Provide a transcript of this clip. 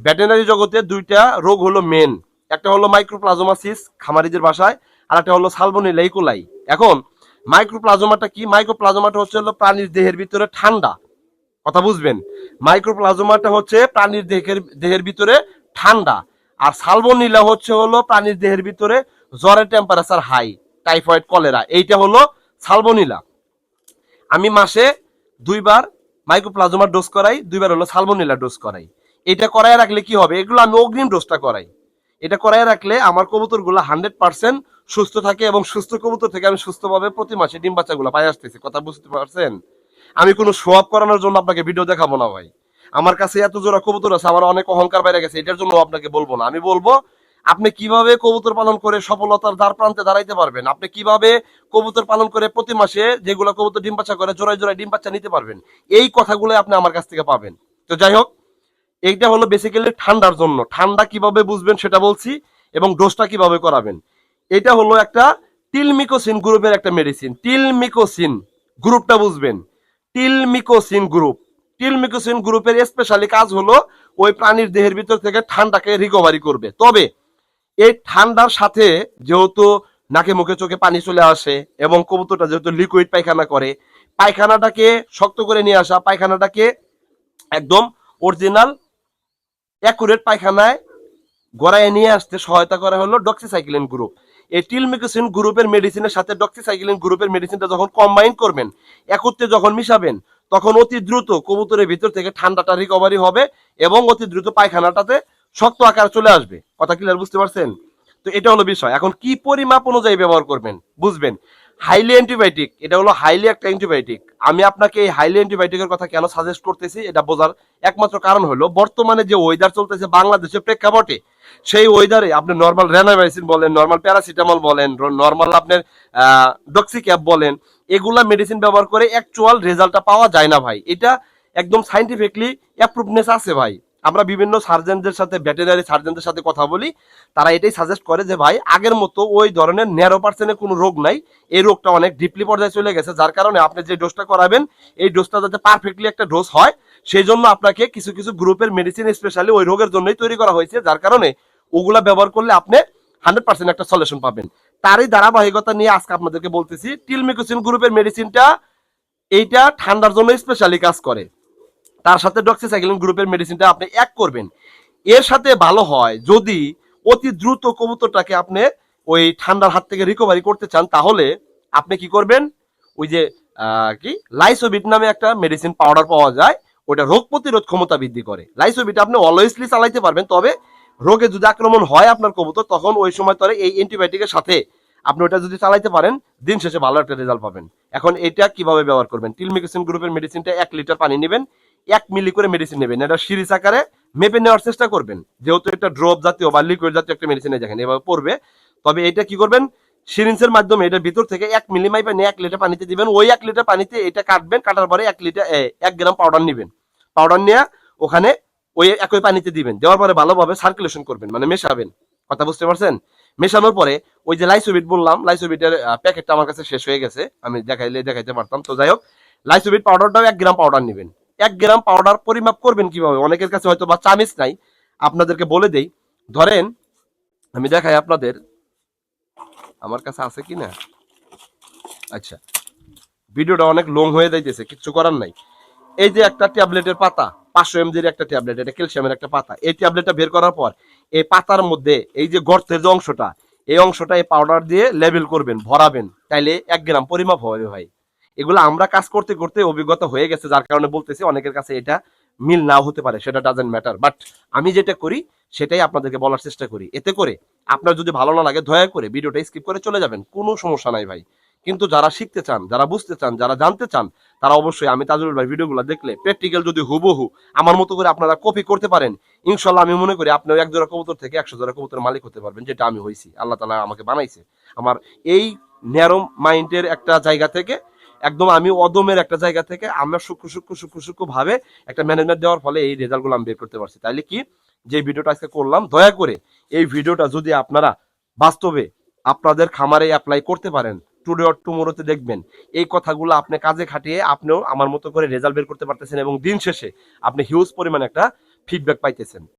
Veterinary জগতে দুইটা রোগ হলো মেন, একটা হলো মাইক্রোপ্লাজোমাসিস খামারিদের ভাষায়, আর একটা হলো সালমোনেলা ইকোলাই। এখন মাইক্রোপ্লাজোমাটা কি? মাইক্রোপ্লাজোমাটা হচ্ছে হলো প্রাণীর দেহের ভিতরে ঠান্ডা, কথা বুঝবেন। মাইক্রোপ্লাজোমাটা হচ্ছে প্রাণীর দেহের ভিতরে ঠান্ডা, আর সালমোনেলা হচ্ছে হলো প্রাণীর দেহের ভিতরে জ্বরের টেম্পারেচার হাই, টাইফয়েড কলেরা, এইটা হলো সালমোনেলা। আমি মাসে 2বার মাইক্রোপ্লাজোমার ডোজ করাই, 2বার হলো সালমোনেলা ডোজ করাই। এটা করায় রাখলে কি হবে? এগুলো আমি অগ্রিম ডোজটা করাই। এটা করায় রাখলে আমার কবুতরগুলো 100% সুস্থ থাকে, এবং সুস্থ কবুতর থেকে আমি সুস্থভাবে প্রতি মাসে ডিম বাচ্চাগুলো পাই আসতেছি। কথা বুঝতে পারছেন? আমি কোনো শো আপ করানোর জন্য আপনাকে ভিডিও দেখাবো না ভাই। আমার কাছে এত জোড়া কবুতর আছে, আমার অনেক অহংকার বাইরে গেছে, এটার জন্য আপনাকে বলবো না। আমি বলবো আপনি কিভাবে কবুতর পালন করে সফলতার দ্বার প্রান্তে দাঁড়াইতে পারবেন, আপনি কিভাবে কবুতর পালন করে প্রতি মাসে যেগুলো কবুতর ডিম বাচ্চা করে জোড়ায় জোড়ায় ডিম বাচ্চা নিতে পারবেন, এই কথাগুলো আপনি আমার কাছ থেকে পাবেন। তো যাই হোক, এইটা হলো বেসিক্যালি ঠান্ডার জন্য। ঠান্ডা কিভাবে বুঝবেন সেটা বলছি, এবং ডোজটা কিভাবে করাবেন। এটা হলো একটা টিলমিকোসিন গ্রুপের একটা মেডিসিন। টিলমিকোসিন গ্রুপটা বুঝবেন। টিলমিকোসিন গ্রুপ, টিলমিকোসিন গ্রুপের স্পেশালি কাজ হলো ওই প্রাণীর দেহের ভিতর থেকে ঠান্ডাকে রিকভারি করবে। তবে এই ঠান্ডার সাথে যেহেতু নাকে মুখে চোখে পানি চলে আসে, এবং কবুতরটা যেহেতু লিকুইড পায়খানা করে, পায়খানাটাকে শক্ত করে নিয়ে আসা, পায়খানাটাকে একদম অরিজিনাল অ্যাকুরেট পায়খানায় গড়ায় নিয়ে আসতে সহায়তা করা হলো ডক্সিসাইক্লিন গ্রুপ। এই টিলমিকোসিন গ্রুপের মেডিসিনের সাথে ডক্সিসাইক্লিন গ্রুপের মেডিসিনটা যখন কম্বাইন করবেন, একত্রে যখন মিশাবেন, তখন অতি দ্রুত কবুতরের ভিতর থেকে ঠান্ডাটা রিকভারি হবে, এবং অতি দ্রুত পায়খানাটাতে শক্ত আকার চলে আসবে। কথা ক্লিয়ার বুঝতে পারছেন? তো এটা হলো বিষয়। এখন কি পরিমাপ অনুযায়ী ব্যবহার করবেন বুঝবেন। হাইলি অ্যান্টিবায়োটিক, এটা হলো হাইলি একটা অ্যান্টিবায়োটিক। আমি আপনাকে এই হাইলি অ্যান্টিবায়োটিকের কথা কেন সাজেস্ট করতেছি, এটা বোঝার একমাত্র কারণ হলো বর্তমানে যে ওয়েদার চলতেছে বাংলাদেশের প্রেক্ষাপটে, সেই ওয়েদারে আপনি নর্মাল রেনাভাইসিন বলেন, নর্মাল প্যারাসিটামল বলেন, নর্মাল আপনার ডক্সিক্যাপ বলেন, এগুলা মেডিসিন ব্যবহার করে অ্যাকচুয়াল রেজাল্টটা পাওয়া যায় না ভাই। এটা একদম সাইন্টিফিকলি অ্যাপ্রুভনেস আছে ভাই। আমরা বিভিন্ন সার্জনদের সাথে, ভেটেরিনারি সার্জনদের সাথে কথা বলি, তারা এটাই সাজেস্ট করে যে ভাই আগের মতো ওই ধরনের 0% কোনো রোগ নাই, এই রোগটা অনেক ডিপলি পর্যায়ে চলে গেছে, যার কারণে আপনি যে ডোজটা করাবেন এই ডোজটা যাতে পারফেক্টলি একটা ডোজ হয়, সেই জন্য আপনাকে কিছু কিছু গ্রুপের মেডিসিন স্পেশালি ওই রোগের জন্যই তৈরি করা হয়েছে, যার কারণে ওগুলা ব্যবহার করলে আপনি 100% একটা সলিউশন পাবেন। তারই ধারাবাহিকতা নিয়ে আজকে আপনাদেরকে বলতেছি টিলমিকোসিন গ্রুপের মেডিসিনটা, এইটা ঠান্ডার জন্য স্পেশালি কাজ করে। তার সাথে ডক্সিসাইক্লিন গ্রুপের মেডিসিনটা আপনি এক করবেন। এর সাথে ভালো হয় যদি অতি দ্রুত কবুতরটাকে আপনি ওই ঠান্ডার হাত থেকে রিকভারি করতে চান, তাহলে আপনি কি করবেন, ওই যে কি লাইসোবিট নামে একটা মেডিসিন পাউডার পাওয়া যায়, ওটা রোগ প্রতিরোধ ক্ষমতা বৃদ্ধি করে। লাইসোবিট আপনি অলওয়েজলি চালাইতে পারবেন, তবে রোগে যদি আক্রমণ হয় আপনার কবুতর, তখন ওই সময় তরে এই অ্যান্টিবায়োটিকের সাথে আপনি ওটা যদি চালাইতে পারেন, দিন শেষে ভালো একটা রেজাল্ট পাবেন। এখন এটা কিভাবে ব্যবহার করবেন? টিলমিকোসিন গ্রুপের মেডিসিনটা 1 লিটার পানি নেবেন, 1 মিলি করে মেডিসিন নেবেন, এটা সিরিজ আকারে মেপে নেওয়ার চেষ্টা করবেন, যেহেতু এটা ড্রপ জাতীয় বা লিকুইড জাতীয় একটা মেডিসিনে দেখেন এভাবে পড়বে। তবে এটা কি করবেন, সিরিঞ্জের মাধ্যমে এটার ভিতর থেকে 1 মিলি মাইপে নিয়ে 1 লিটার পানিতে দিবেন। ওই 1 লিটার পানিতে এটা কাটবেন, কাটার পরে 1 গ্রাম পাউডার নেবেন, পাউডার নিয়ে ওখানে ওই একই পানিতে দিবেন, দেওয়ার পরে ভালোভাবে সার্কুলেশন করবেন, মানে মেশাবেন। কথা বুঝতে পারছেন? মেশানোর পরে ওই যে লাইসোবিট বললাম, লাইসোবিটের প্যাকেটটা আমার কাছে শেষ হয়ে গেছে, আমি দেখাইতে পারতাম। তো যাই হোক, লাইসোবিট পাউডারটাও 1 গ্রাম পাউডার নেবেন। 1 গ্রাম পাউডার পরিমাপ করবেন কিভাবে? অনেকের কাছে হয়তো বা চামিচ নাই, আপনাদেরকে বলে দেই। ধরেন আমি দেখাই আপনাদের, আমার কাছে আছে কিনা। আচ্ছা, ভিডিওটা অনেক লং হয়ে যাইতেছে, কিচ্ছু করার নাই। এই যে একটা ট্যাবলেটের পাতা, 500 এমজির একটা ট্যাবলেট, এটা ক্যালসিয়ামের একটা পাতা। এই ট্যাবলেটটা বের করার পর এই পাতার মধ্যে এই যে গর্তের যে অংশটা, এই অংশটা এই পাউডার দিয়ে লেবেল করবেন, ভরাবেন, তাইলে 1 গ্রাম পরিমাপ হবে ভাই। এগুলো আমরা কাজ করতে করতে অভিজ্ঞতা হয়ে গেছে, যার কারণে বলতেছি। অনেকের কাছে এটা মিল নাও হতে পারে, সেটা ডাজেন্ট ম্যাটার, বাট আমি যেটা করি সেটাই আপনাদেরকে বলার চেষ্টা করি। এতে করে আপনার যদি ভালো না লাগে, দয়া করে ভিডিওটা স্কিপ করে চলে যাবেন, কোনো সমস্যা নাই ভাই। কিন্তু যারা শিখতে চান, যারা বুঝতে চান, যারা জানতে চান, তারা অবশ্যই আমি তাজুল ভাই ভিডিওগুলো দেখলে প্র্যাকটিক্যাল যদি হুবহু আমার মতো করে আপনারা কপি করতে পারেন, ইনশাল্লাহ আমি মনে করি আপনি 1 জোড়া কবুতর থেকে 100 জোড়া কবুতর মালিক হতে পারবেন, যেটা আমি হয়েছি। আল্লাহ তাআলা আমাকে বানাইছে আমার এই ন্যারো মাইন্ডের একটা জায়গা থেকে, একদম আমি অদমের একটা জায়গা থেকে আমরা সূক্ষ্ম ভাবে একটা ম্যানেজমেন্ট দেওয়ার ফলে এই রেজাল্টগুলো আমি বের করতে পারছি। তাইলে কি, যে ভিডিওটা আজকে করলাম, দয়া করে এই ভিডিওটা যদি আপনারা বাস্তবে আপনাদের খামারে অ্যাপ্লাই করতে পারেন, টুডে অর টুমোরোতে দেখবেন এই কথাগুলো আপনি কাজে খাটিয়ে আপনিও আমার মতো করে রেজাল্ট বের করতে পারতেছেন, এবং দিন শেষে আপনি হিউজ পরিমাণে একটা ফিডব্যাক পাইতেছেন।